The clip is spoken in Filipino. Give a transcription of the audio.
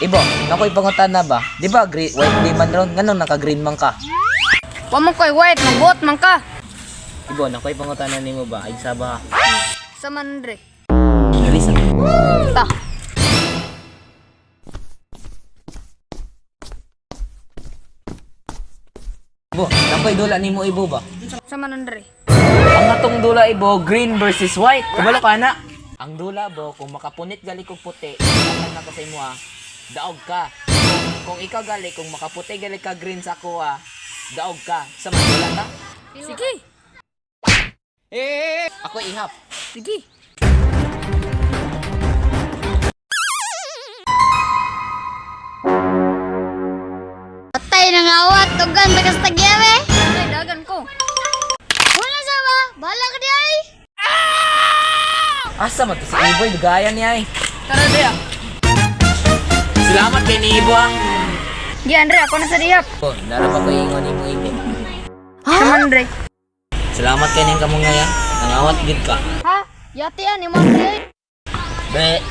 Ibo, nakoy pangutan na ba? Di ba white di man ron? Ganun naka-green man ka. Wa mo koy white, magbot man ka. Ibo, nakoy pangutan na nimo ba? Ay saba. Sa manre. Alisa. Ta. Ibo, nakoy dula nimo Ibo ba? Sa manre. Ang atong dula Ibo, green versus white. Kabalo ka na. Ang dula bo, kung makapunit gali kog puti, ang nako sa imo daog ka. Kung ikaw gali, kung makaputi gali ka green sa ako daog ka. Sa dula ta? Sige. Ako ihap. Sige. Patay na nga awat, tugan, tagas tagyawe. Ay, dagan ko. Wala sa ba? Bahala ka di ay. Asa man to si Ibo, gaya niya eh. Tara dia. Salamat kay ni Ibo Gi Andre, ako na sa dihap. Oh, narapa ko ingon nimo Ibo. Sa manre. Salamat kay ning kamong ngaya. Nangawat gid ka. Ha? Yati ani mo Andre. Be.